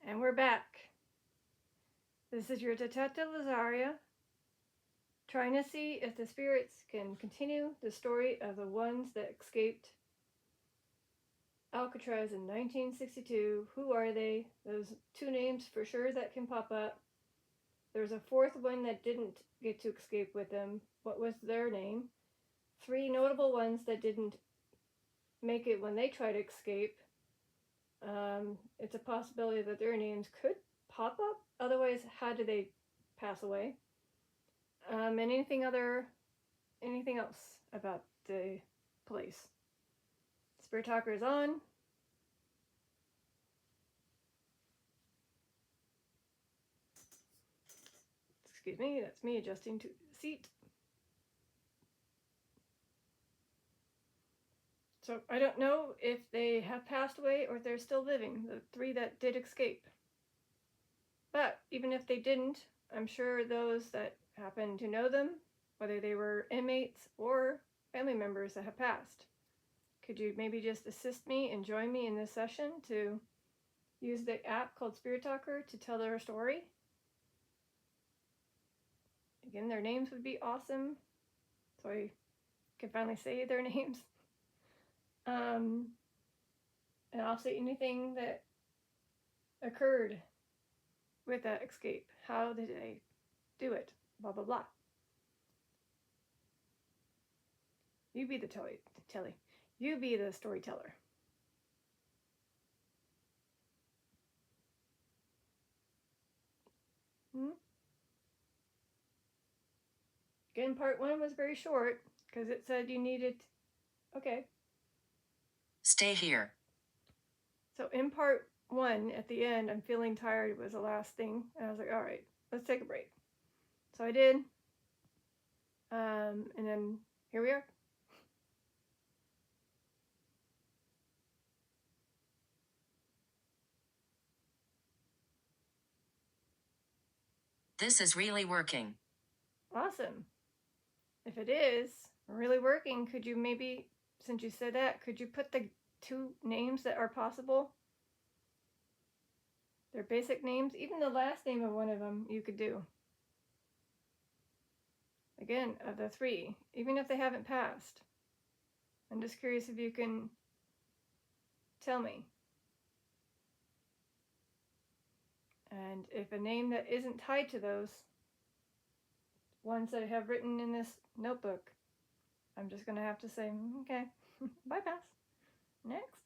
And we're back. This is your Detective Lazaria, trying to see if the spirits can continue the story of the ones that escaped Alcatraz in 1962. Who are they? Those two names for sure that can pop up. There's a fourth one that didn't get to escape with them. What was their name? Three notable ones that didn't make it when they tried to escape. It's a possibility that their names could pop up. Otherwise, how did they pass away? And anything else about the place? Spirit Talker is on. Excuse me, that's me adjusting to the seat. So I don't know if they have passed away or if they're still living, the three that did escape. But even if they didn't, I'm sure those that happen to know them, whether they were inmates or family members that have passed, could you maybe just assist me and join me in this session to use the app called Spirit Talker to tell their story? Again, their names would be awesome, so I can finally say their names. And I'll say anything that occurred with that escape. How did they do it? Blah, blah, blah. You be the telly. You be the storyteller. Again, part one was very short because it said you needed. Okay. Stay here. So in part one, at the end, I'm feeling tired was the last thing. And I was like, all right, let's take a break. So I did. And then here we are. This is really working. Awesome. If it is really working, could you maybe, since you said that, could you put the two names that are possible? Their basic names, even the last name of one of them you could do. Again, of the three, even if they haven't passed. I'm just curious if you can tell me. And if a name that isn't tied to those ones that I have written in this notebook, I'm just going to have to say, okay, bypass. Next.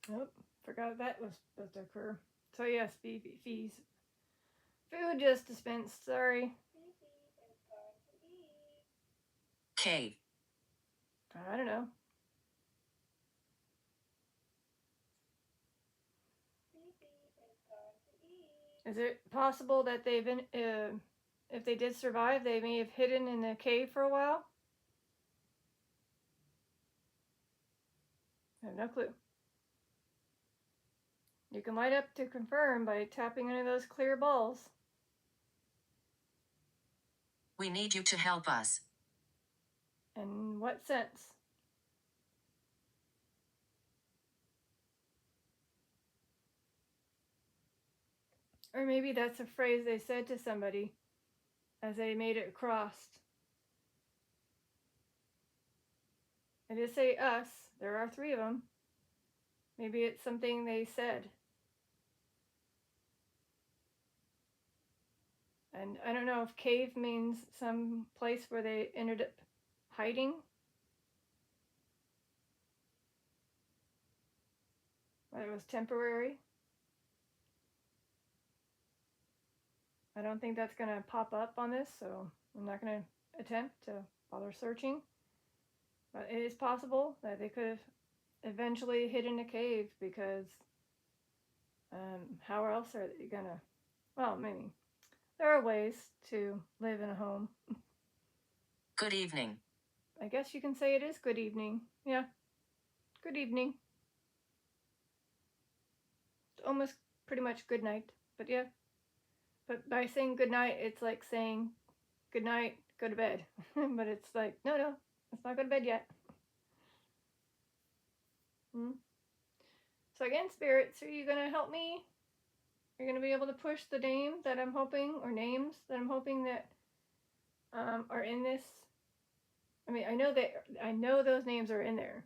Oh, forgot that was supposed to occur. So yes, fees. Food just dispensed, sorry. K. I don't know. Is it possible that they've been, if they did survive, they may have hidden in a cave for a while? I have no clue. You can light up to confirm by tapping into those clear balls. We need you to help us. In what sense? Or maybe that's a phrase they said to somebody as they made it across. They did say us. There are three of them. Maybe it's something they said. And I don't know if cave means some place where they ended up hiding. But it was temporary. I don't think that's going to pop up on this, so I'm not going to attempt to bother searching. But it is possible that they could have eventually hid in a cave because how else are they going to, well, maybe. There are ways to live in a home. Good evening. I guess you can say it is good evening. Yeah. Good evening. It's almost pretty much good night. But yeah. But by saying good night, it's like saying good night, go to bed. But it's like, no, let's not go to bed yet. So again, spirits, are you going to help me? You're going to be able to push the name that I'm hoping, or names that I'm hoping that are in this. I mean, I know those names are in there.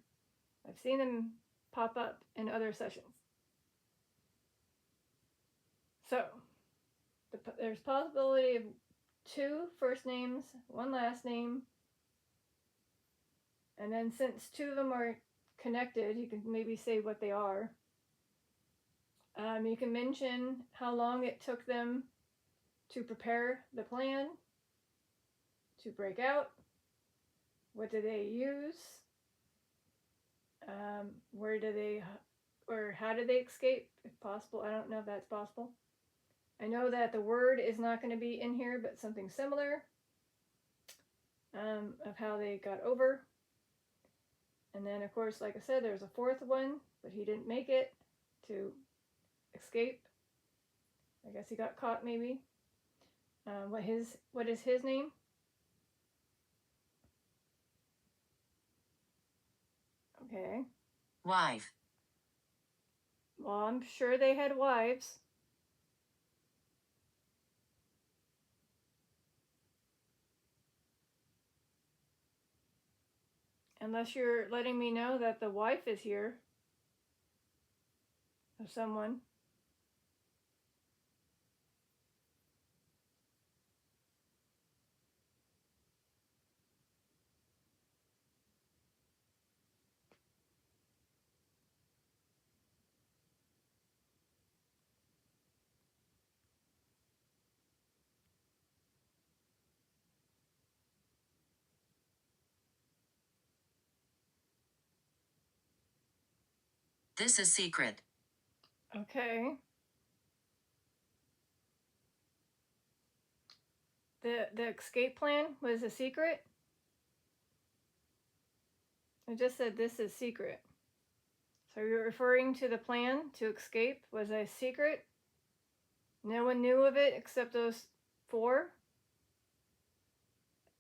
I've seen them pop up in other sessions. So there's possibility of 2 first names, 1 last name, and then since 2 of them are connected, you can maybe say what they are. You can mention how long it took them to prepare the plan, to break out, what do they use, where do they, or how did they escape, if possible. I don't know if that's possible. I know that the word is not going to be in here, but something similar, of how they got over. And then, of course, like I said, there's a 4th one, but he didn't make it to escape. I guess he got caught, maybe. What is his name? Okay. Wife. Well, I'm sure they had wives. Unless you're letting me know that the wife is here of someone. This is secret. Okay. The escape plan was a secret? I just said this is secret. So you're referring to the plan to escape was a secret? No one knew of it except those 4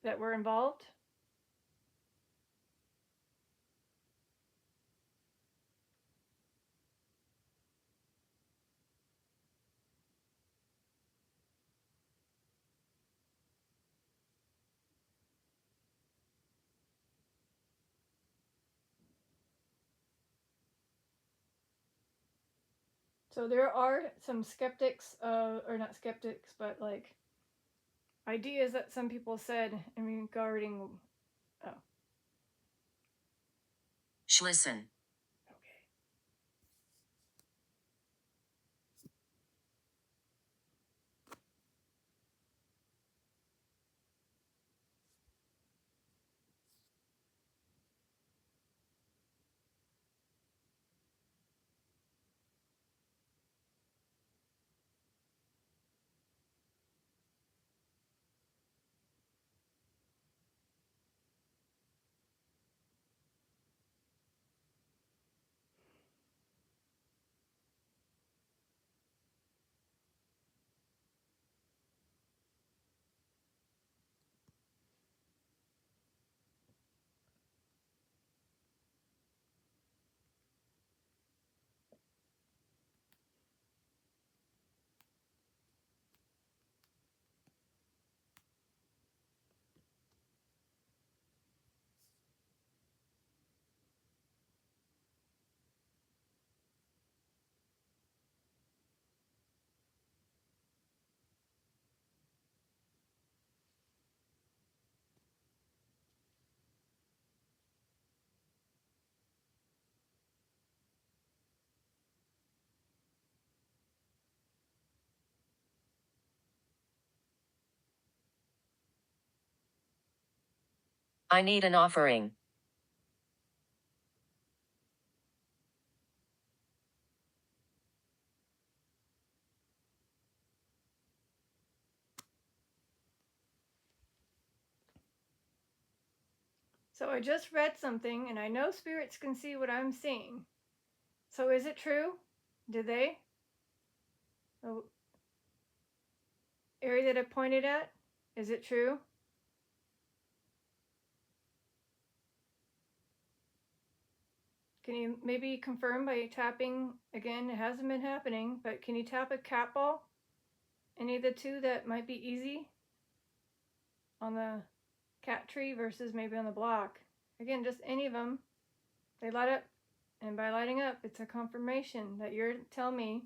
that were involved? So there are some skeptics, or not skeptics, but like ideas that some people said regarding. Oh. Schließen. Okay. I need an offering. So I just read something, and I know spirits can see what I'm seeing. So is it true? Did they? The area that I pointed at? Is it true? Can you maybe confirm by tapping again? It hasn't been happening, but can you tap a cat ball? Any of the two that might be easy on the cat tree versus maybe on the block? Again, just any of them. They light up, and by lighting up, it's a confirmation that you're telling me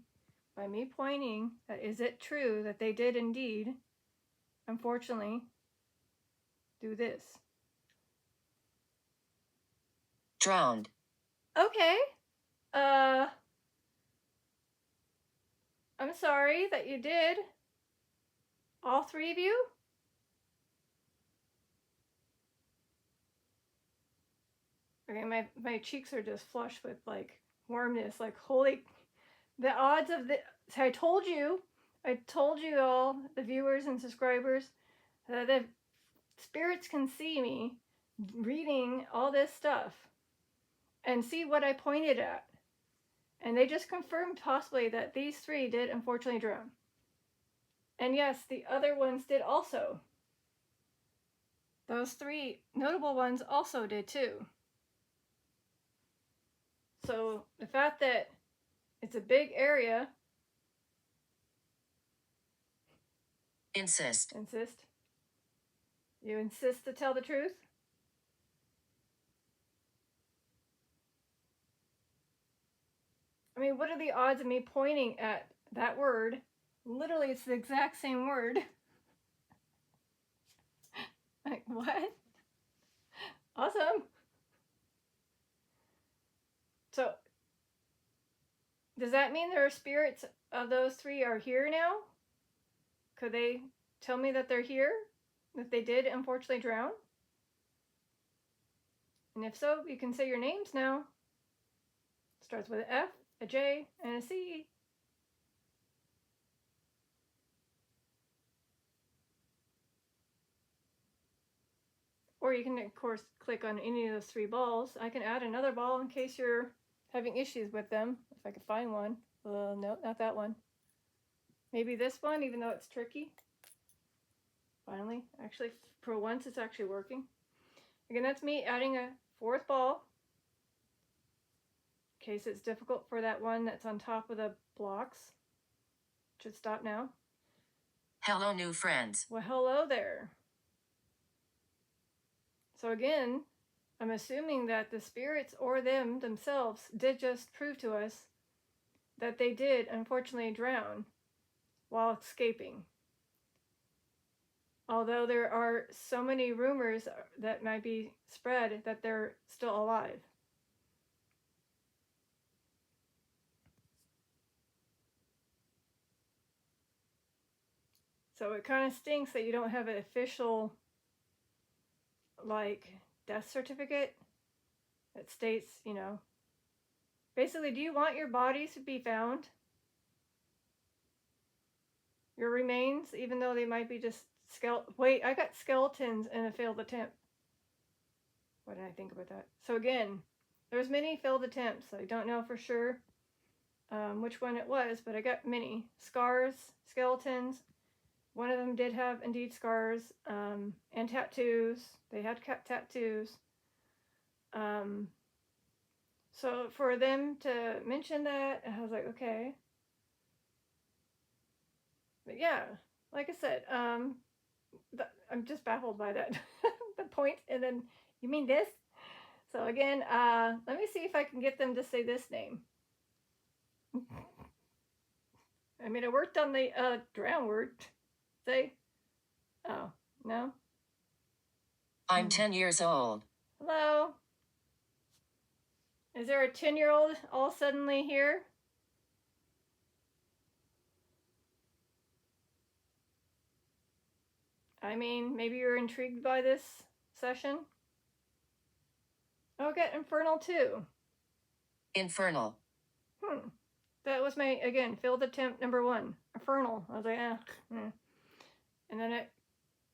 by me pointing that is it true that they did indeed, unfortunately, do this. Drowned. Okay. I'm sorry that you did. All three of you? Okay, my cheeks are just flushed with like warmness, like holy, the odds of the, I told you all, the viewers and subscribers, that the spirits can see me reading all this stuff and see what I pointed at. And they just confirmed possibly that these three did unfortunately drown. And yes, the other ones did also. Those three notable ones also did too. So the fact that it's a big area. Insist. You insist to tell the truth? I mean, what are the odds of me pointing at that word? Literally, it's the exact same word. Like, what? Awesome. So, does that mean there are spirits of those three are here now? Could they tell me that they're here? That they did unfortunately drown? And if so, you can say your names now. Starts with an F, a J, and a C. Or you can, of course, click on any of those three balls. I can add another ball in case you're having issues with them, if I could find one. No, not that one. Maybe this one, even though it's tricky. Finally, actually, for once, it's actually working. Again, that's me adding a fourth ball. In case it's difficult for that one that's on top of the blocks. Should stop now. Hello, new friends. Well, hello there. So again, I'm assuming that the spirits or them themselves did just prove to us that they did unfortunately drown while escaping. Although there are so many rumors that might be spread that they're still alive. So it kind of stinks that you don't have an official, like, death certificate that states, you know, basically, do you want your bodies to be found? Your remains, even though they might be just wait, I got skeletons in a failed attempt. What did I think about that? So again, there's many failed attempts. I don't know for sure which one it was, but I got many. Scars, skeletons. One of them did have indeed scars and tattoos. They had tattoos. So for them to mention that, I was like, okay. But yeah, like I said, I'm just baffled by that. The point, and then, you mean this? So again, let me see if I can get them to say this name. I mean, I worked on the drown word. Say, oh, no? I'm 10 years old. Hello? Is there a 10-year-old all suddenly here? I mean, maybe you're intrigued by this session? Oh, get Infernal too. Infernal. That was my, again, failed attempt number 1. Infernal. I was like, And then I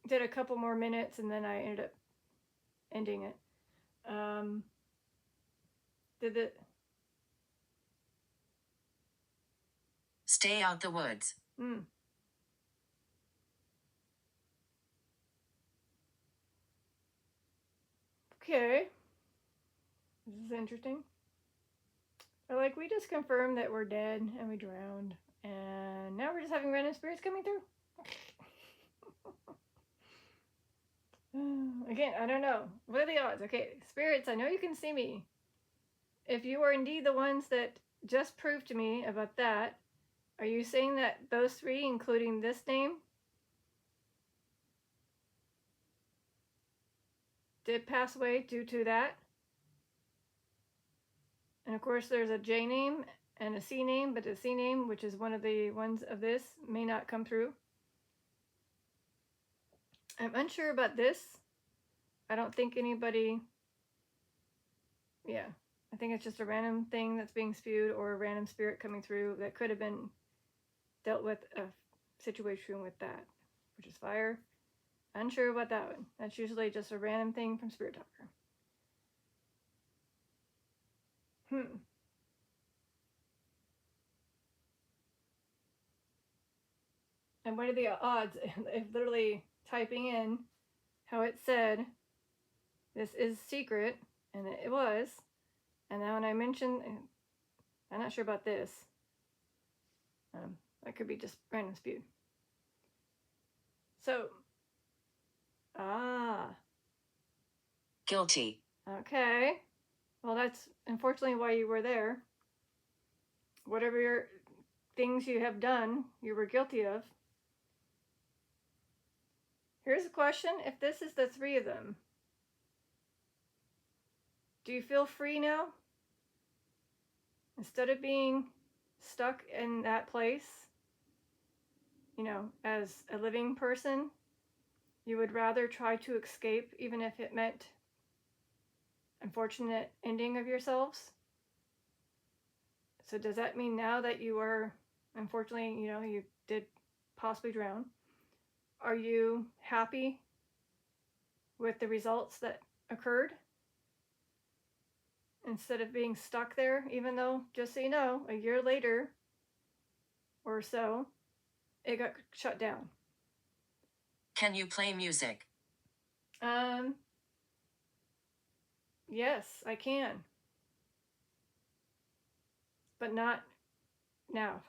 did a couple more minutes, and then I ended up ending it. Did it? Stay out the woods. Okay. This is interesting. Like, we just confirmed that we're dead and we drowned, and now we're just having random spirits coming through. Again, I don't know. What are the odds? Okay, spirits, I know you can see me. If you are indeed the ones that just proved to me about that, are you saying that those three, including this name, did pass away due to that? And of course, there's a J name and a C name, but the C name, which is one of the ones of this, may not come through. I'm unsure about this. I don't think anybody. Yeah, I think it's just a random thing that's being spewed or a random spirit coming through that could have been dealt with a situation with that, which is fire. Unsure about that one. That's usually just a random thing from Spirit Talker. And what are the odds if literally typing in how it said this is secret, and it was, and then when I mentioned, I'm not sure about this, that could be just random spewed. So, Guilty. Okay. Well, that's unfortunately why you were there. Whatever your things you have done, you were guilty of. Here's a question. If this is the three of them, do you feel free now? Instead of being stuck in that place, as a living person, you would rather try to escape, even if it meant unfortunate ending of yourselves? So does that mean now that you are, unfortunately, you did possibly drown, are you happy with the results that occurred? Instead of being stuck there, even though, just so you know, a year later or so, it got shut down. Can you play music? Yes, I can. But not now.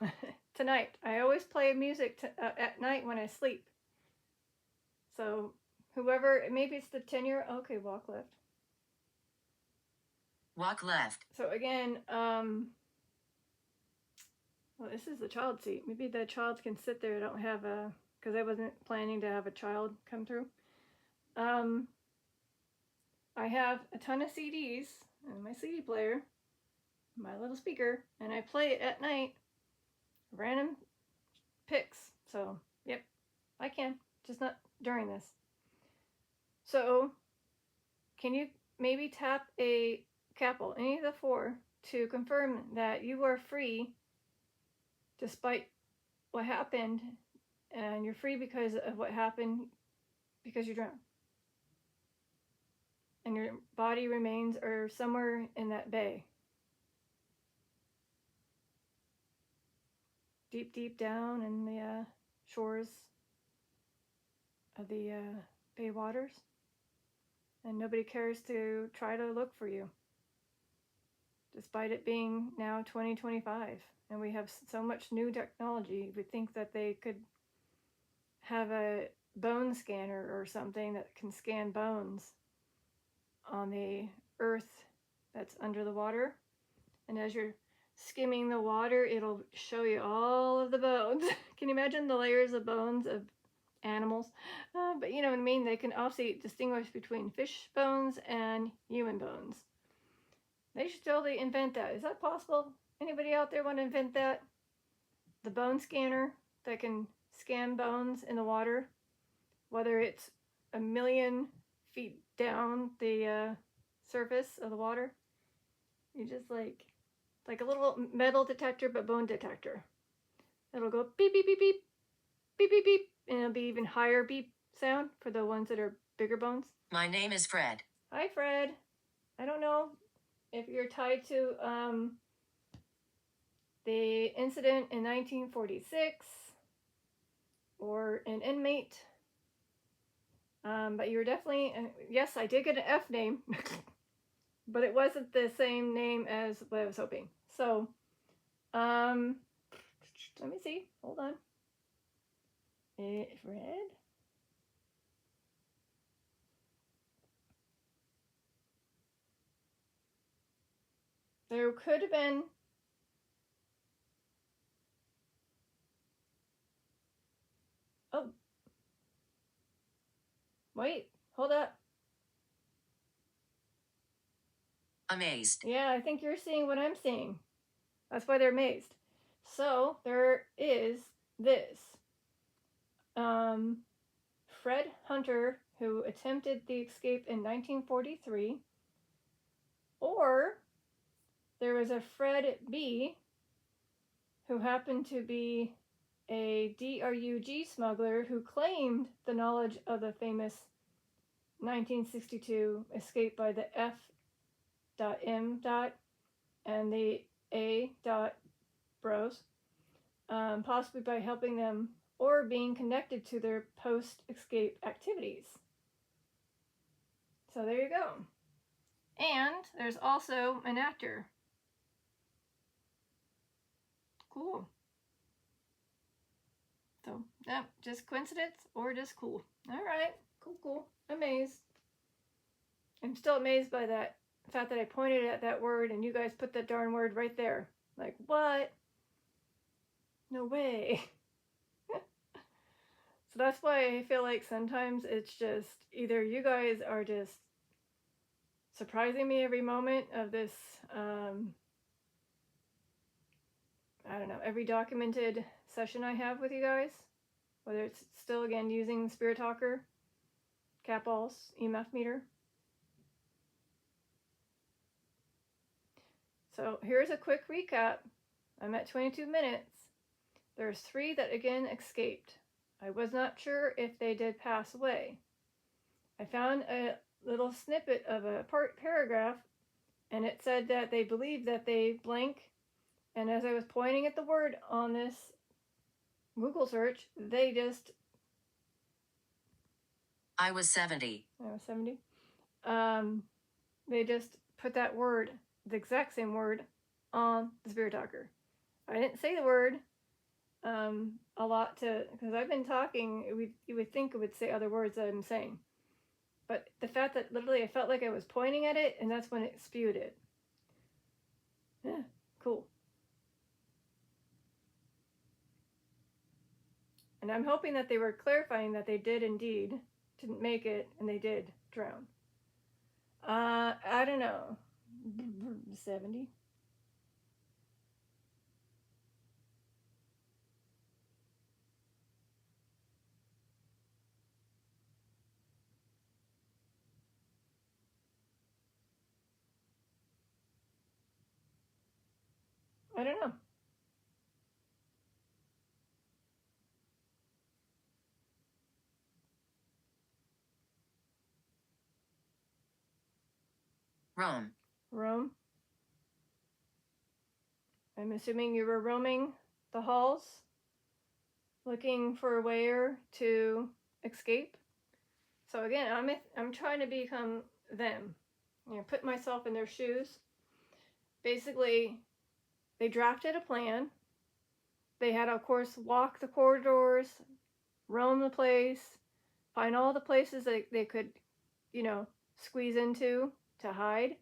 Tonight. I always play music at night when I sleep. So whoever, maybe it's the 10-year, okay, walk left. Walk left. So again, well, this is the child seat. Maybe the child can sit there. I don't have because I wasn't planning to have a child come through. I have a ton of CDs in my CD player, my little speaker, and I play it at night, random picks. So, yep, I can, just not during this. So, can you maybe tap a capital, any of the four, to confirm that you are free despite what happened, and you're free because of what happened because you drowned? And your body remains are somewhere in that bay. Deep, deep down in the shores of the bay waters. And nobody cares to try to look for you. Despite it being now 2025. And we have so much new technology. We think that they could have a bone scanner or something that can scan bones on the earth that's under the water, and as you're skimming the water, it'll show you all of the bones. Can you imagine the layers of bones of animals? But you know what I mean? They can obviously distinguish between fish bones and human bones. They should totally invent that. Is that possible? Anybody out there want to invent that? The bone scanner that can scan bones in the water, whether it's a million feet down the surface of the water. You just like a little metal detector, but bone detector. It'll go beep, beep, beep, beep, beep, beep, beep, and it'll be even higher beep sound for the ones that are bigger bones. My name is Fred. Hi, Fred. I don't know if you're tied to the incident in 1946 or an inmate, but you were definitely, yes, I did get an F name, but it wasn't the same name as what I was hoping. So, let me see. Hold on. Fred? There could have been. Oh, wait. Hold up. Amazed. Yeah, I think you're seeing what I'm seeing. That's why they're amazed. So, there is this. Fred Hunter, who attempted the escape in 1943, or there was a Fred B, who happened to be a DRUG smuggler who claimed the knowledge of the famous 1962 escape by the F.M. and the A. Bros, possibly by helping them or being connected to their post-escape activities. So there you go. And there's also an actor. Cool. So, yeah, just coincidence or just cool. All right, cool. Amazed. I'm still amazed by that fact that I pointed at that word and you guys put that darn word right there. Like, what? No way. So that's why I feel like sometimes it's just either you guys are just surprising me every moment of this, I don't know, every documented session I have with you guys, whether it's still, again, using Spirit Talker, CAPALS, EMF meter. So here's a quick recap. I'm at 22 minutes. There's 3 that again escaped. I was not sure if they did pass away. I found a little snippet of a paragraph, and it said that they believed that they blank, and as I was pointing at the word on this Google search, they just... I was 70. I was 70. They just put that word, the exact same word, on the Spirit Talker. I didn't say the word a lot because I've been talking, you would think it would say other words that I'm saying. But the fact that literally I felt like I was pointing at it, and that's when it spewed it. Yeah, cool. And I'm hoping that they were clarifying that they did indeed didn't make it, and they did drown. I don't know. 70? I don't know. Rome. Rome. I'm assuming you were roaming the halls, looking for a way to escape. So again, I'm trying to become them. Put myself in their shoes. Basically, they drafted a plan. They had, of course, walk the corridors, roam the place, find all the places that they could, squeeze into to hide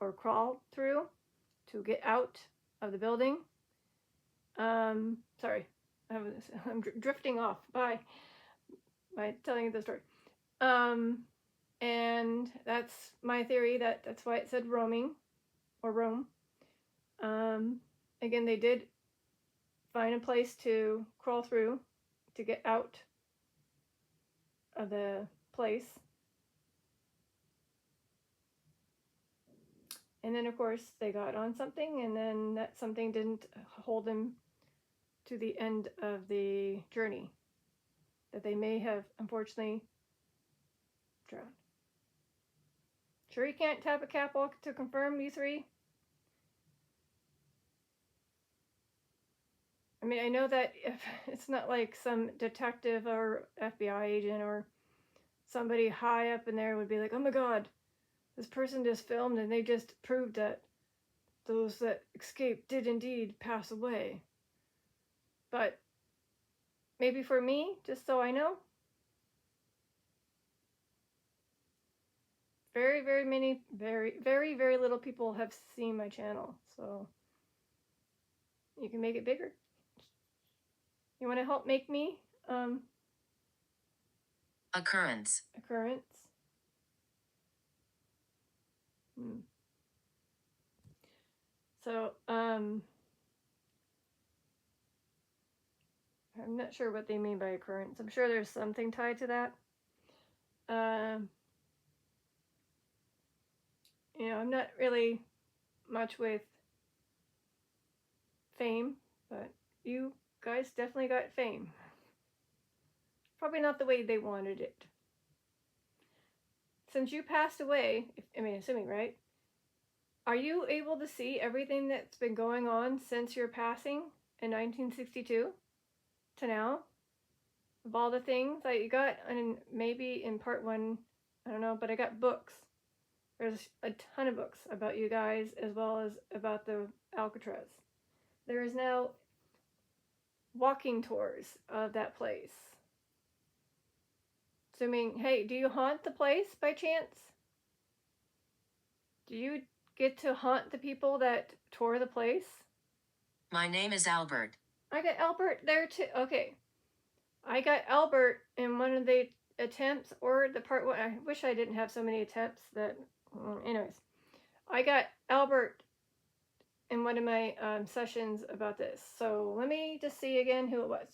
or crawl through to get out of the building. Sorry, I'm drifting off by telling you the story. And that's my theory that's why it said roaming or Rome. Again, they did find a place to crawl through to get out of the place. And then, of course, they got on something, and then that something didn't hold them to the end of the journey. That they may have, unfortunately, drowned. Sure you can't tap a cap lock to confirm you three? I mean, I know that if it's not like some detective or FBI agent or somebody high up in there would be like, oh my god, this person just filmed and they just proved that those that escaped did indeed pass away. But maybe for me, just so I know, very, very many, very, very, very little people have seen my channel. So you can make it bigger. You want to help make me Occurrence. occurrence? So I'm not sure what they mean by occurrence. I'm sure there's something tied to that. You know, I'm not really much with fame, but you guys definitely got fame. Probably not the way they wanted it. Since you passed away, assuming, right? Are you able to see everything that's been going on since your passing in 1962 to now? Of all the things that you got, and maybe in part one, I don't know, but I got books. There's a ton of books about you guys as well as about the Alcatraz. There is now walking tours of that place. Assuming, hey, do you haunt the place by chance? Do you get to haunt the people that tour the place? My name is Albert. I got Albert there too. Okay. I got Albert in one of the attempts, or the part one. I wish I didn't have so many attempts that, anyways. I got Albert in one of my sessions about this. So let me just see again who it was.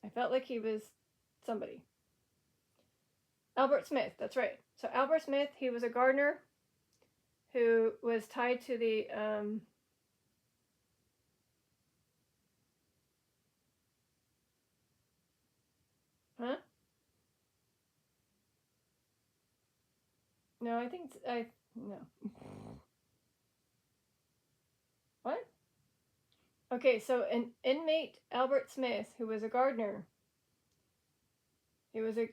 I felt like he was somebody. Albert Smith, that's right. So Albert Smith, he was a gardener who was tied to the No, I think no. What? Okay, so an inmate, Albert Smith, who was a gardener. He was a,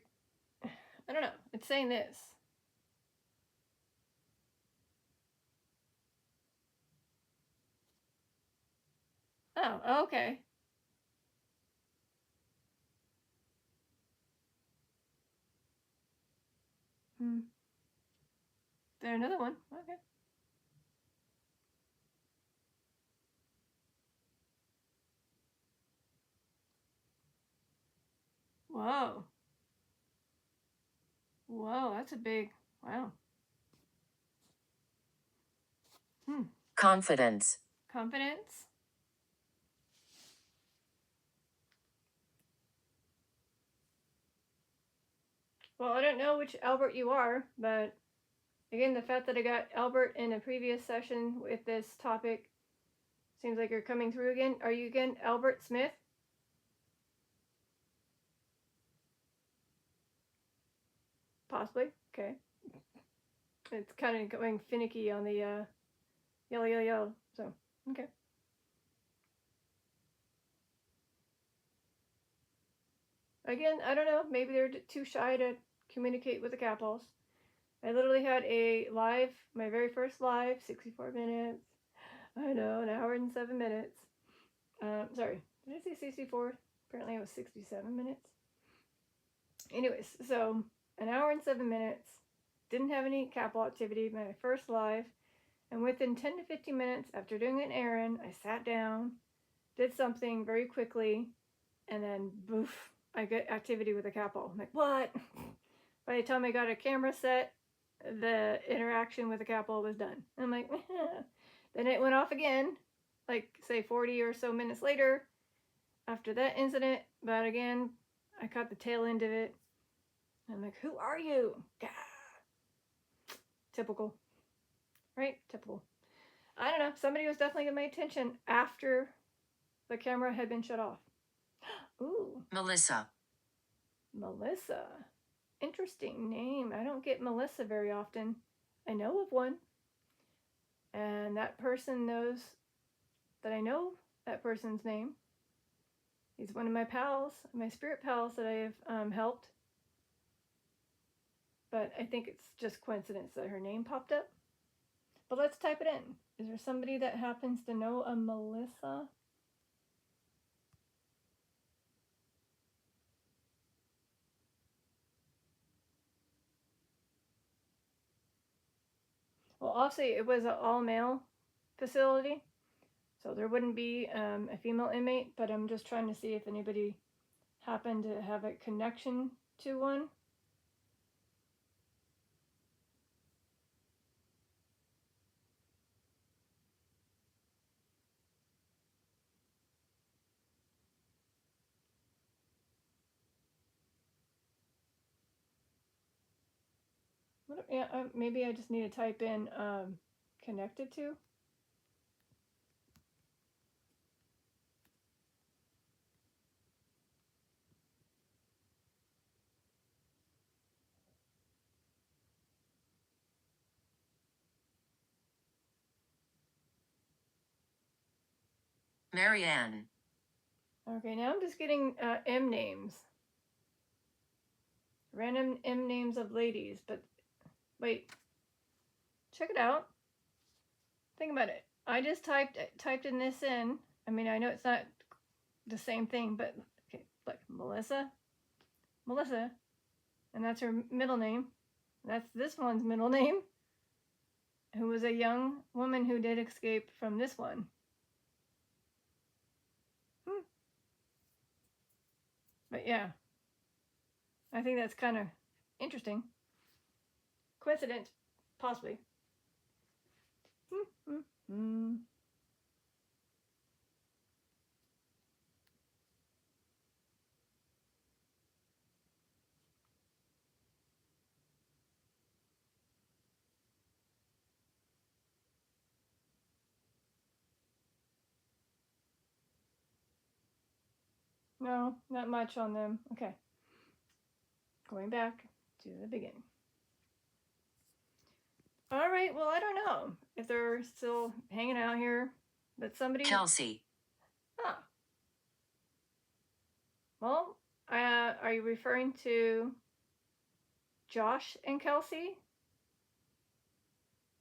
I don't know, it's saying this. Oh, okay. Is there another one? Okay. Whoa. Whoa, that's a big, wow. Confidence. Confidence? Well, I don't know which Albert you are, but again, the fact that I got Albert in a previous session with this topic seems like you're coming through again. Are you again Albert Smith? Possibly. Okay. It's kind of going finicky on the yellow. So, okay. Again, I don't know. Maybe they're too shy to communicate with the Capitals. I literally had a live, my very first live, 64 minutes. I know, an hour and 7 minutes. Sorry, did I say 64? Apparently it was 67 minutes. Anyways, so an hour and 7 minutes. Didn't have any Capitol activity, my first live. And within 10 to 15 minutes after doing an errand, I sat down, did something very quickly, and then boof, I get activity with the Capitol. I'm like, what? By the time I got a camera set, the interaction with the Capitol was done. I'm like, then it went off again, like say 40 or so minutes later after that incident. But again, I caught the tail end of it. I'm like, who are you? Gah. Typical. Right? Typical. I don't know. Somebody was definitely getting my attention after the camera had been shut off. Ooh. Melissa. Melissa. interesting name. I don't get Melissa very often. I know of one. And that person knows that I know that person's name. He's one of my pals, my spirit pals that I have helped. But I think it's just coincidence that her name popped up. But let's type it in. Is there somebody that happens to know a Melissa? Well, obviously it was an all-male facility, so there wouldn't be a female inmate, but I'm just trying to see if anybody happened to have a connection to one. Yeah, maybe I just need to type in connected to. Marianne. Okay, now I'm just getting M names. Random M names of ladies, but wait. Check it out. Think about it. I just typed in this in. I mean, I know it's not the same thing, but okay, look, Melissa, and that's her middle name. That's this one's middle name, who was a young woman who did escape from this one. But yeah, I think that's kind of interesting. Coincidence, possibly. No, not much on them. Okay. Going back to the beginning. All right, well, I don't know if they're still hanging out here, but somebody. Kelsey. Ah. Well, are you referring to Josh and Kelsey?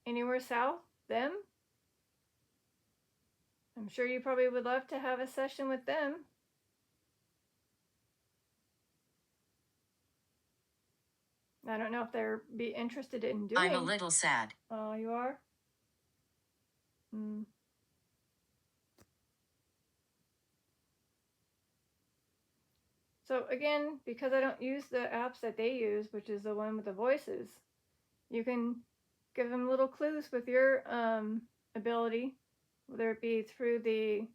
Anywhere south? Them? I'm sure you probably would love to have a session with them. I don't know if they're be interested in doing. I'm a little sad. Oh, you are? So again, because I don't use the apps that they use, which is the one with the voices, you can give them little clues with your ability, whether it be through the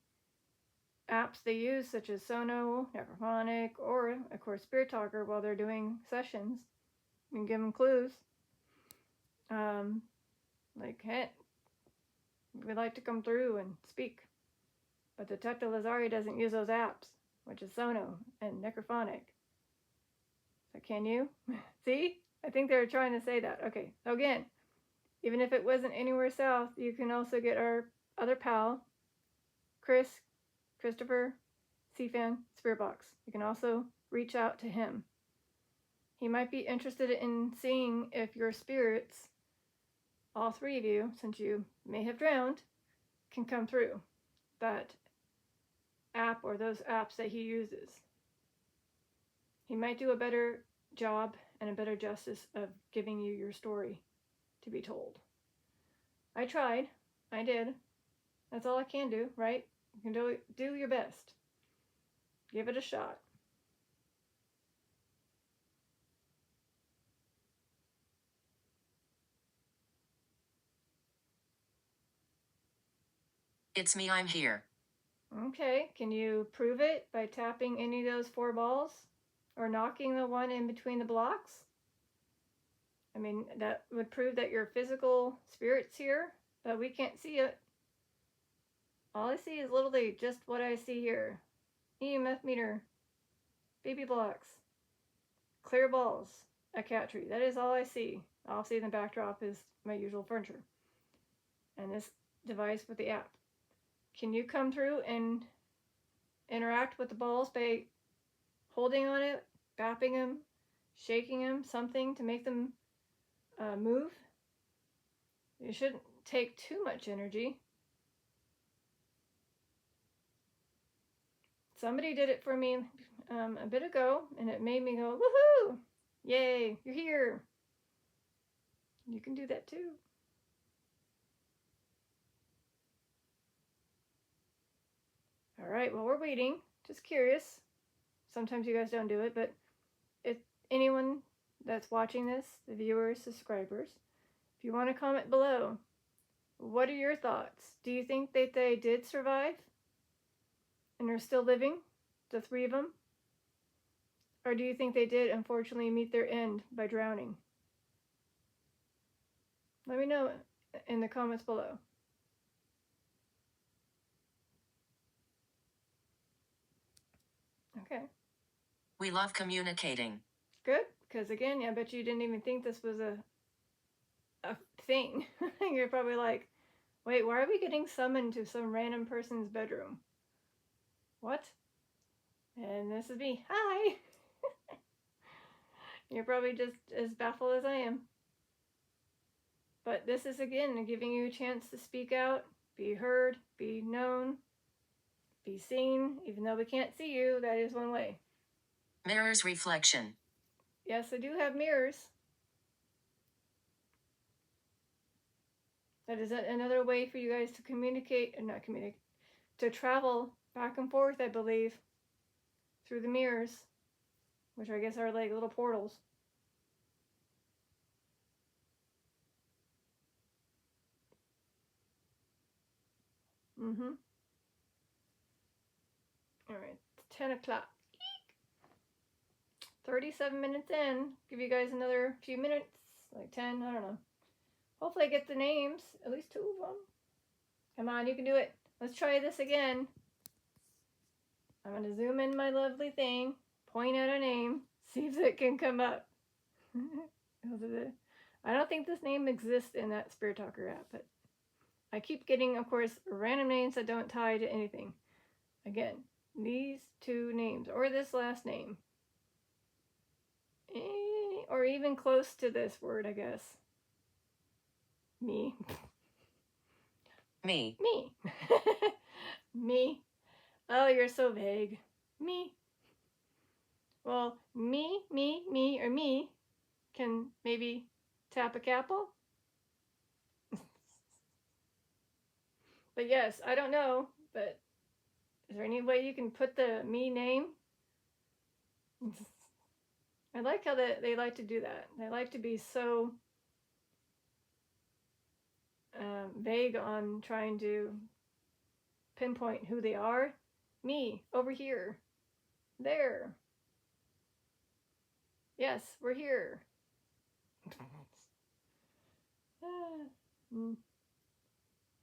apps they use, such as Sono, Necrophonic, or of course Spirit Talker while they're doing sessions. You can give them clues. Like, hey, we'd like to come through and speak. But Detective Lazari doesn't use those apps, which is Sono and Necrophonic. So can you? See? I think they were trying to say that. Okay, so again, even if it wasn't anywhere south, you can also get our other pal, Christopher, CFan, Spirit Box. You can also reach out to him. He might be interested in seeing if your spirits, all three of you, since you may have drowned, can come through that app or those apps that he uses. He might do a better job and a better justice of giving you your story to be told. I tried. I did. That's all I can do, right? You can do your best. Give it a shot. It's me, I'm here. Okay, can you prove it by tapping any of those 4 balls? Or knocking the one in between the blocks? I mean, that would prove that your physical spirit's here, but we can't see it. All I see is literally just what I see here. EMF meter, baby blocks, clear balls, a cat tree. That is all I see. All I see in the backdrop is my usual furniture. And this device with the app. Can you come through and interact with the balls by holding on it, bapping them, shaking them, something to make them move? It shouldn't take too much energy. Somebody did it for me a bit ago, and it made me go, woohoo! Yay, you're here. You can do that too. All right, well, we're waiting. Just curious. Sometimes you guys don't do it, but if anyone that's watching this, the viewers, subscribers, if you want to comment below, what are your thoughts? Do you think that they did survive and are still living, the three of them? Or do you think they did, unfortunately, meet their end by drowning? Let me know in the comments below. Okay. We love communicating. Good, because again, I bet you didn't even think this was a thing. You're probably like, wait, why are we getting summoned to some random person's bedroom? What? And this is me. Hi! You're probably just as baffled as I am. But this is, again, giving you a chance to speak out, be heard, be known, be seen. Even though we can't see you, that is one way. Mirror's reflection. Yes, I do have mirrors. That is another way for you guys to communicate, not communicate, to travel back and forth, I believe, through the mirrors, which I guess are like little portals. All right, it's 10 o'clock. 37 minutes in. Give you guys another few minutes, like 10, I don't know. Hopefully I get the names, at least 2 of them. Come on, you can do it. Let's try this again. I'm going to zoom in my lovely thing, point out a name, see if it can come up. I don't think this name exists in that Spirit Talker app, but I keep getting, of course, random names that don't tie to anything. Again, these 2 names, or this last name. Or even close to this word, I guess. Me. Me. Me. Me. Oh, you're so vague. Me. Well, me, or me can maybe tap a capel. But yes, I don't know, but is there any way you can put the me name? I like how they like to do that. They like to be so vague on trying to pinpoint who they are. Me, over here. There. Yes, we're here.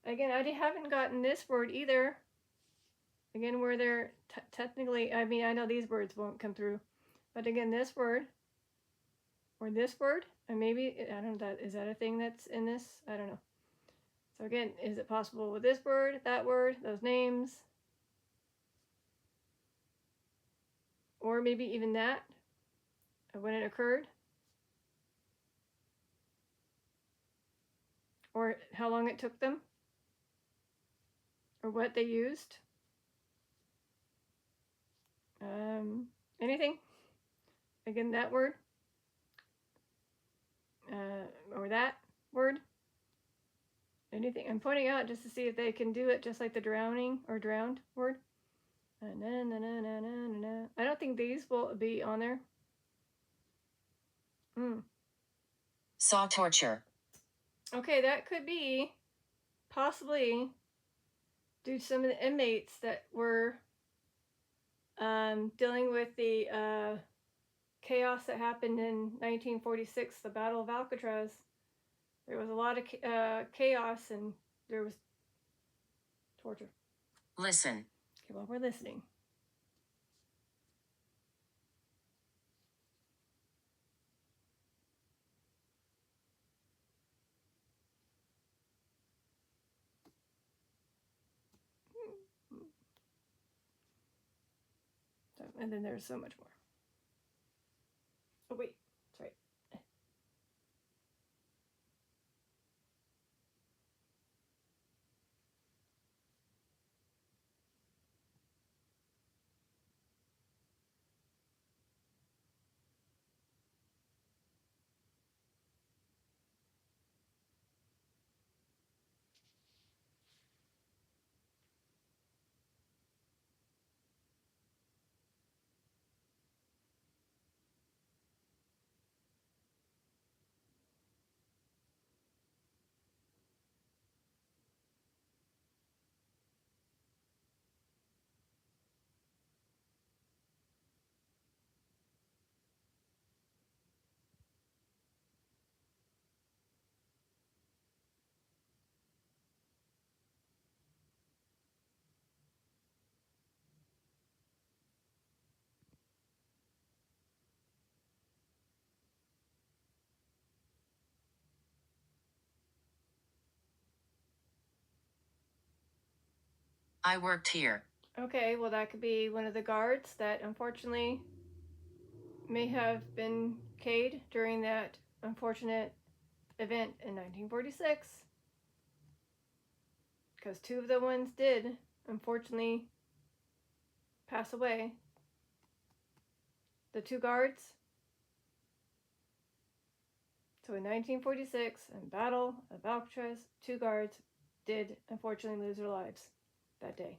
Again, I haven't gotten this word either. Again, where they're technically, I mean, I know these words won't come through. But again, this word, or this word, and maybe, I don't know, is that a thing that's in this? I don't know. So again, is it possible with this word, that word, those names? Or maybe even that, when it occurred? Or how long it took them? Or what they used? Anything? Again, that word? Or that word? Anything? I'm pointing out just to see if they can do it just like the drowning or drowned word. I don't think these will be on there. Saw torture. Okay, that could be possibly due to some of the inmates that were dealing with the chaos that happened in 1946, the Battle of Alcatraz. There was a lot of chaos and there was torture. Listen. Okay, well, we're listening. And then there's so much more. Oh, wait. Sorry. I worked here. Okay, well, that could be one of the guards that unfortunately may have been Cade during that unfortunate event in 1946. Because two of the ones did, unfortunately, pass away. The two guards. So in 1946, in Battle of Alcatraz, two guards did unfortunately lose their lives that day.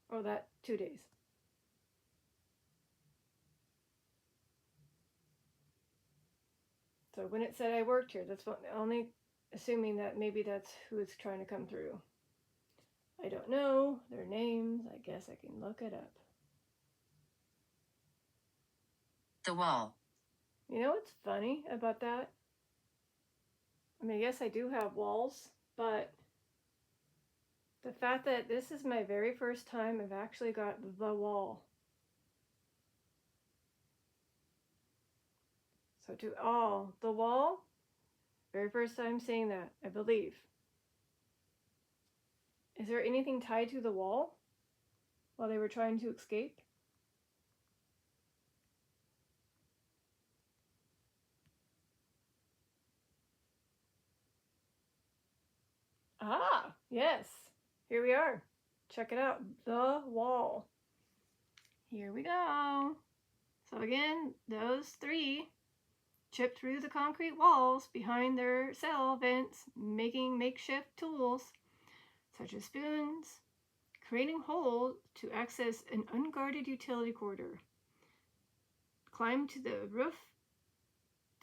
Or that 2 days. So when it said I worked here, that's only assuming that maybe that's who it's trying to come through. I don't know their names. I guess I can look it up. The wall. You know what's funny about that? I mean, yes, I do have walls, but the fact that this is my very first time I've actually got the wall. So to all, the wall, very first time seeing that, I believe. Is there anything tied to the wall while they were trying to escape? Ah, yes. Here we are. Check it out. The wall. Here we go. So again, those three chipped through the concrete walls behind their cell vents, making makeshift tools such as spoons, creating holes to access an unguarded utility corridor. Climbed to the roof.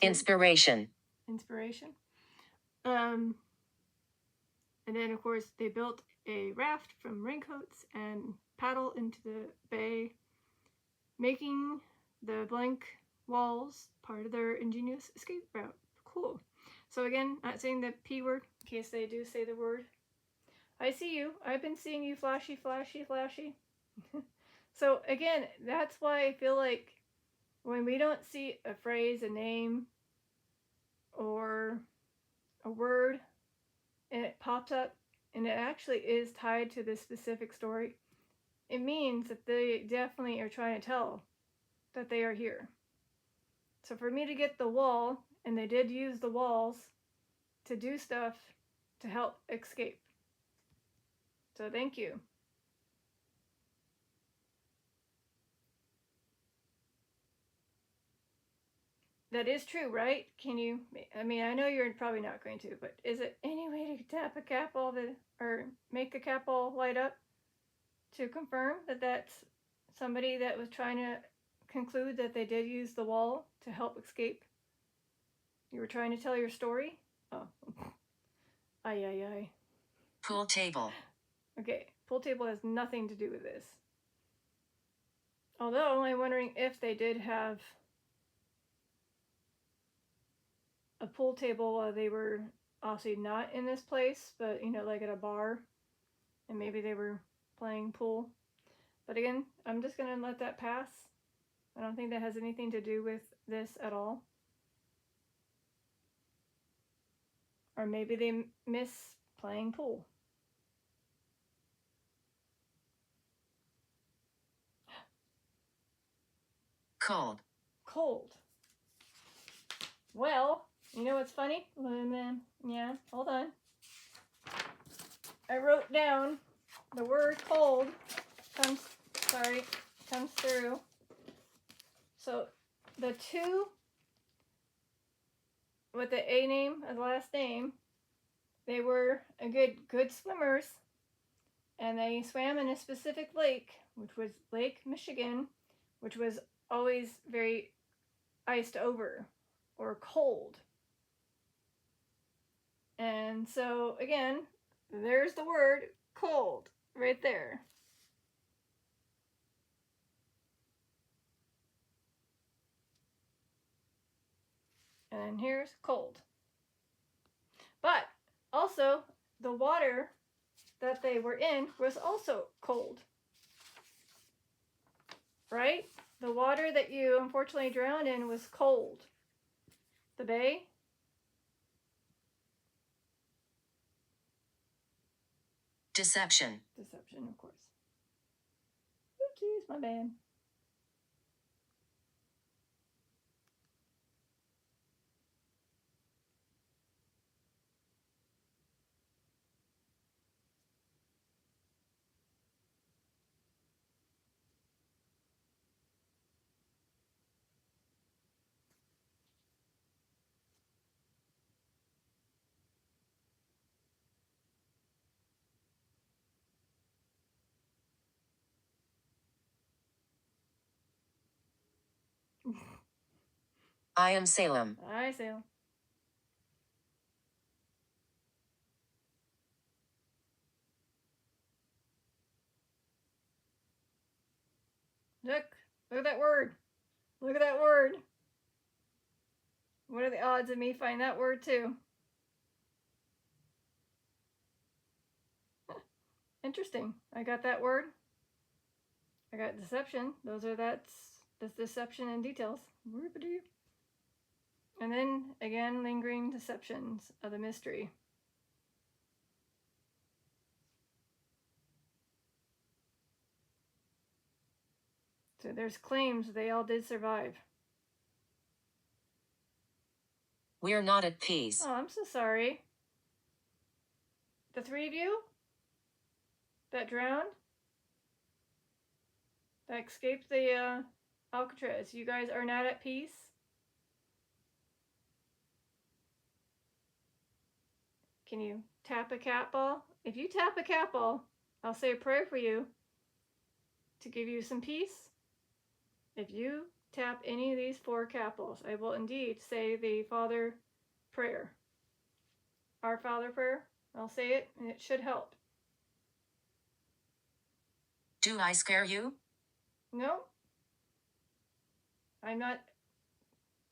Inspiration. And then, of course, they built a raft from raincoats and paddle into the bay, making the blank walls part of their ingenious escape route. Cool. So again, not saying the P word, in case they do say the word. I see you. I've been seeing you flashy, flashy, flashy. So again, that's why I feel like when we don't see a phrase, a name, or a word, and it pops up, and it actually is tied to this specific story, it means that they definitely are trying to tell that they are here. So for me to get the wall, and they did use the walls to do stuff to help escape. So thank you. That is true, right? Can you, I mean, I know you're probably not going to, but is it any way to tap a cap or make the cap all light up to confirm that that's somebody that was trying to conclude that they did use the wall to help escape? You were trying to tell your story? Oh. Ay. Pool table. Okay, pool table has nothing to do with this. Although, I'm wondering if they did have a pool table while they were obviously not in this place, but, you know, like at a bar, and maybe they were playing pool. But again, I'm just going to let that pass. I don't think that has anything to do with this at all. Or maybe they miss playing pool. Cold. Cold. Well, you know what's funny? Yeah, hold on. I wrote down the word cold comes through. So the two with the A name as the last name, they were a good swimmers, and they swam in a specific lake, which was Lake Michigan, which was always very iced over or cold. And so again, there's the word cold right there. And then here's cold. But also, the water that they were in was also cold. Right? The water that you unfortunately drowned in was cold. The bay? Deception. Deception, of course. Oopsies, my bad. I am Salem. I sail. Look at that word. Look at that word. What are the odds of me finding that word too? Interesting. I got that word. I got deception. That's deception in details. And then again, lingering deceptions of the mystery. So there's claims they all did survive. We're not at peace. Oh, I'm so sorry. The three of you that drowned, that escaped the Alcatraz, you guys are not at peace? Can you tap a cat ball? If you tap a cat ball, I'll say a prayer for you to give you some peace. If you tap any of these 4 cat balls, I will indeed say the Father prayer. Our Father prayer. I'll say it, and it should help. Do I scare you? No. I'm not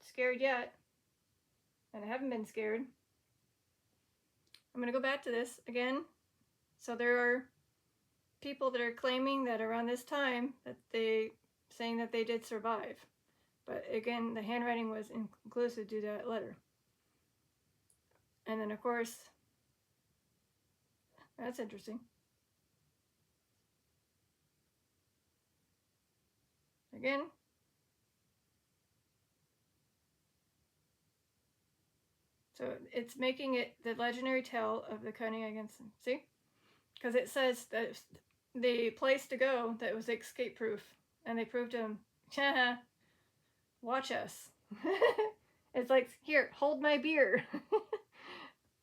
scared yet. And I haven't been scared. I'm going to go back to this again. So there are people that are claiming that around this time that saying that they did survive. But again, the handwriting was inclusive to that letter. And then of course, that's interesting. Again, so it's making it the legendary tale of the cunning against them. See? Because it says that the place to go that was escape proof. And they proved to him, watch us. It's like, here, hold my beer.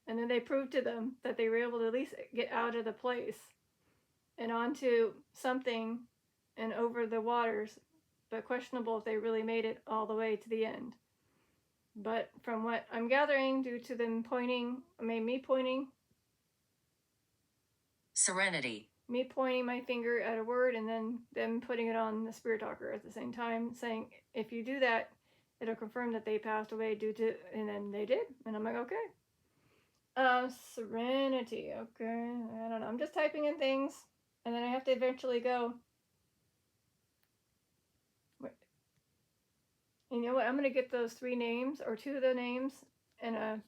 And then they proved to them that they were able to at least get out of the place and onto something and over the waters, but questionable if they really made it all the way to the end. But from what I'm gathering, due to them pointing, me pointing Serenity. me pointing my finger at a word and then them putting it on the spirit talker at the same time, saying, if you do that, it'll confirm that they passed away due to, and then they did. And I'm like, okay. Serenity. Okay. I don't know. I'm just typing in things, and then I have to eventually go. Wait. You know what? I'm going to get those 3 names, or 2 of the names, in a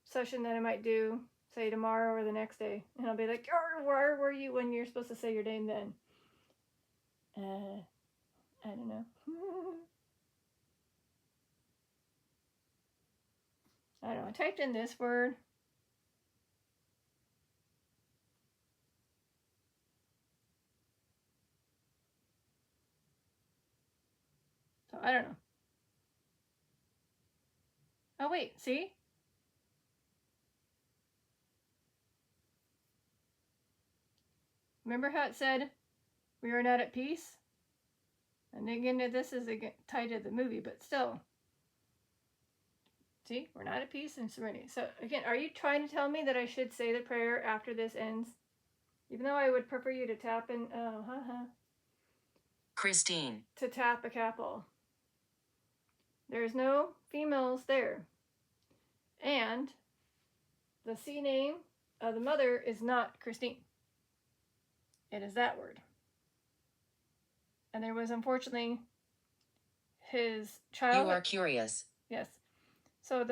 session that I might do, say tomorrow or the next day. And I'll be like, where were you when you're supposed to say your name then? I don't know. I don't know. I typed in this word. So I don't know. Oh, wait. See? Remember how it said we are not at peace? And again, this is tied to the movie, but still. See, we're not at peace and serenity. So again, are you trying to tell me that I should say the prayer after this ends? Even though I would prefer you to tap in, Christine. to tap a capital. There's no females there. And the C name of the mother is not Christine. It is that word. And there was unfortunately his child. You are curious. Yes. So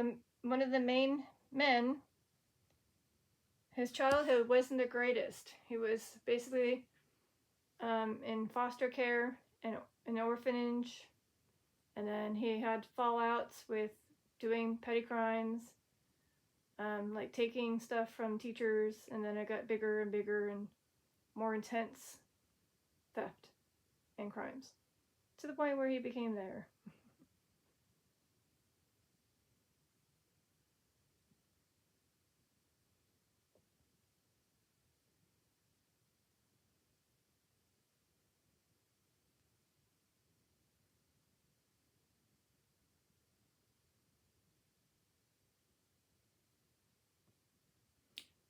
one of the main men, his childhood wasn't the greatest. He was basically in foster care and an orphanage, and then he had fallouts with doing petty crimes, like taking stuff from teachers, and then it got bigger and bigger and more intense theft and crimes, to the point where he became there.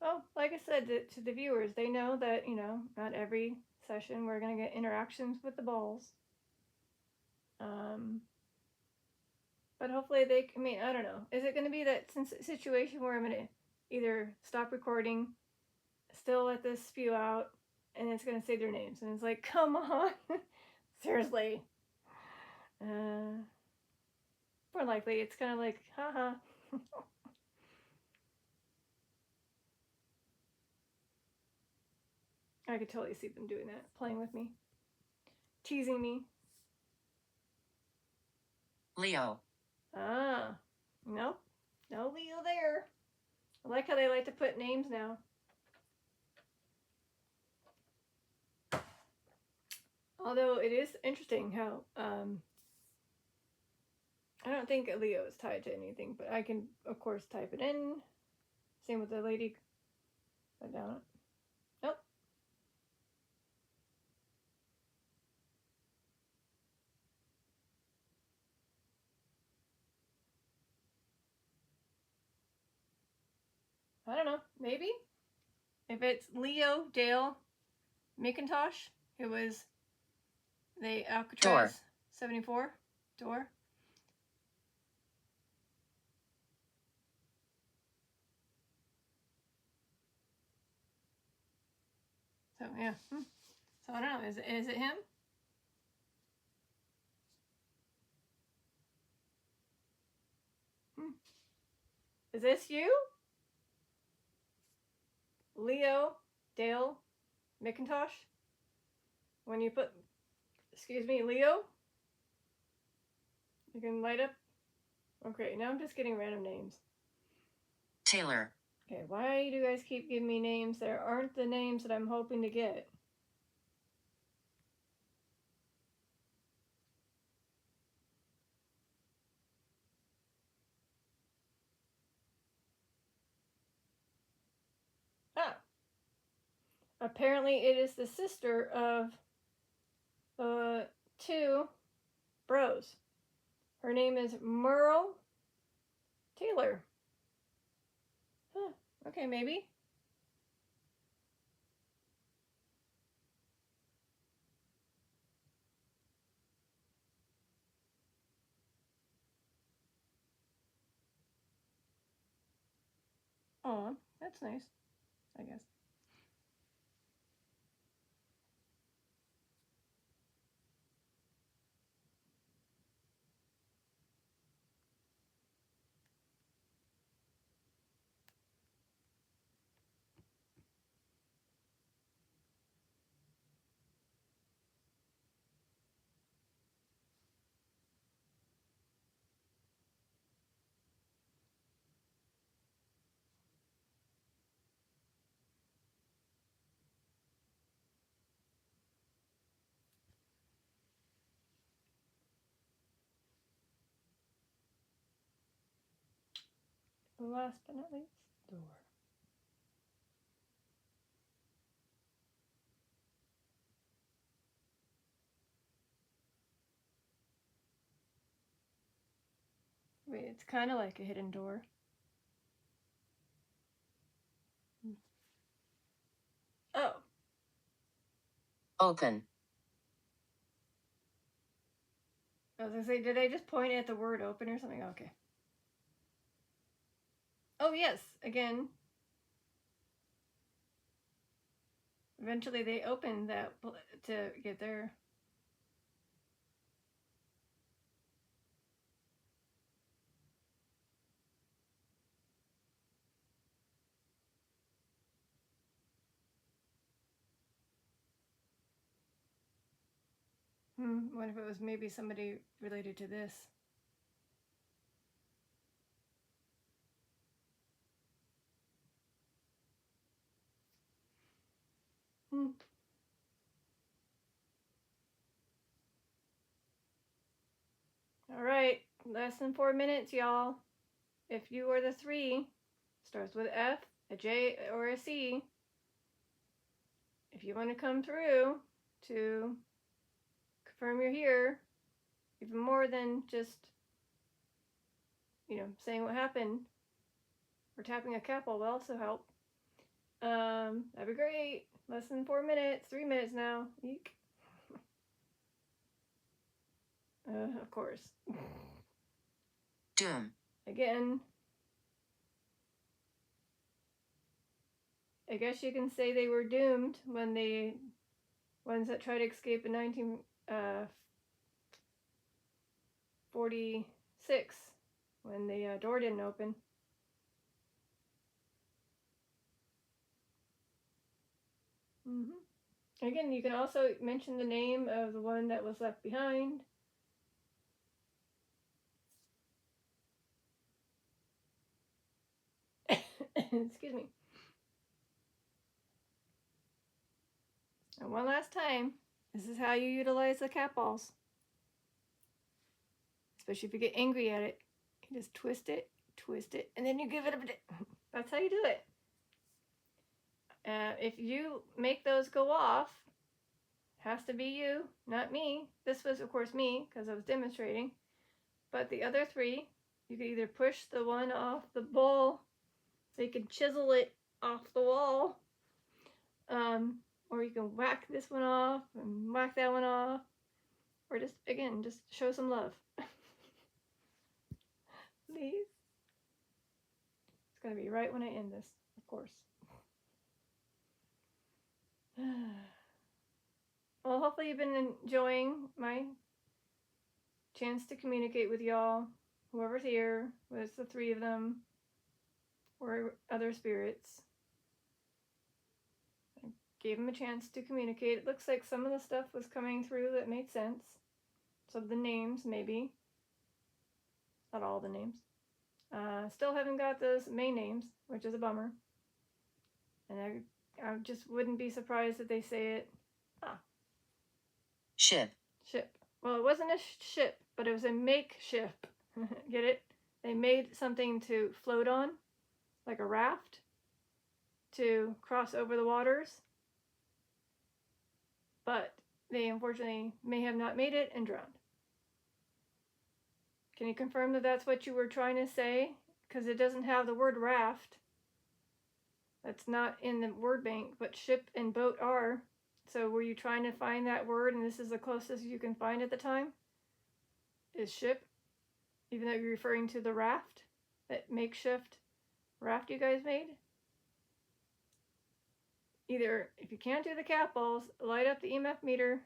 Well, like I said to the viewers, they know that, not every session we're going to get interactions with the balls. But hopefully I don't know. Is it going to be that situation where I'm going to either stop recording, still let this spew out, and it's going to say their names? And it's like, come on. Seriously. More likely, it's kind of like, haha. I could totally see them doing that, playing with me, teasing me. Leo. Ah, nope, no Leo there. I like how they like to put names now. Although it is interesting how, I don't think Leo is tied to anything, but I can, of course, type it in. Same with the lady. Put down. Nope. I don't know. Maybe if it's Leo Dale McIntosh, it was the Alcatraz 74 door. So yeah. So I don't know. Is it him? Is this you? Leo Dale McIntosh? When you put, excuse me, Leo? You can light up. Okay, now I'm just getting random names. Taylor. Okay, why do you guys keep giving me names that aren't the names that I'm hoping to get? Ah. Apparently it is the sister of the two bros. Her name is Merle Taylor. Huh. Okay, maybe. Oh, that's nice, I guess. last but not least, door. Wait, it's kind of like a hidden door. Oh. Open. I was gonna say, did I just point at the word open or something? Okay. Oh, yes, again. Eventually they opened that to get there. What if it was maybe somebody related to this? All right, less than 4 minutes, y'all. If you are the 3, starts with F, a J, or a C. If you want to come through to confirm you're here, even more than just, saying what happened, or tapping a capital will also help. That'd be great. Less than 4 minutes, 3 minutes now. Eek. Of course. Doom. Again. I guess you can say they were doomed when the ones that tried to escape in 1946 when the door didn't open. Again, you can also mention the name of the one that was left behind. Excuse me. And one last time, this is how you utilize the cat balls. Especially if you get angry at it. You just twist it, and then you give it a bit. That's how you do it. If you make those go off, has to be you, not me. This was, of course, me, because I was demonstrating. But the other 3, you can either push the one off the ball, so you can chisel it off the wall, or you can whack this one off and whack that one off, or just show some love. Please. It's going to be right when I end this, of course. Well, hopefully you've been enjoying my chance to communicate with y'all. Whoever's here, whether it's the 3 of them or other spirits. I gave them a chance to communicate. It looks like some of the stuff was coming through that made sense. Some of the names, maybe. Not all the names. Still haven't got those main names, which is a bummer. And I just wouldn't be surprised if they say it. Ship. Ship. Well, it wasn't a ship, but it was a makeshift. Get it? They made something to float on, like a raft, to cross over the waters. But they unfortunately may have not made it and drowned. Can you confirm that that's what you were trying to say? Because it doesn't have the word raft. That's not in the word bank, but ship and boat are. So were you trying to find that word and this is the closest you can find at the time? Is ship? Even though you're referring to the raft? That makeshift raft you guys made? Either, if you can't do the cat balls, light up the EMF meter.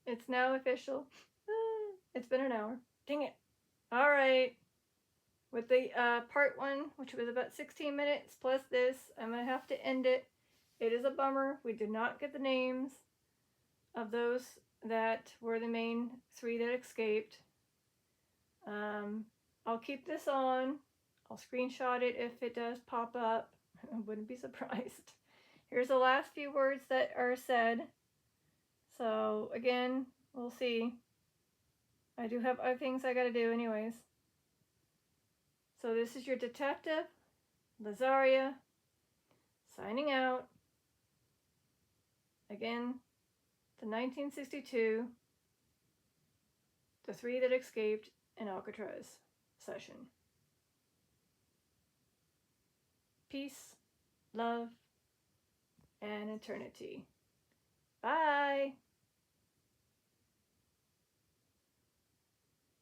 It's now official. It's been an hour. Dang it. All right. With the part 1, which was about 16 minutes plus this, I'm going to have to end it. It is a bummer. We did not get the names of those that were the main 3 that escaped. I'll keep this on. I'll screenshot it if it does pop up. I wouldn't be surprised. Here's the last few words that are said. So again, we'll see. I do have other things I gotta do anyways. So this is your detective, Lazaria, signing out. Again, the 1962, the three that escaped in Alcatraz session. Peace, love, and eternity.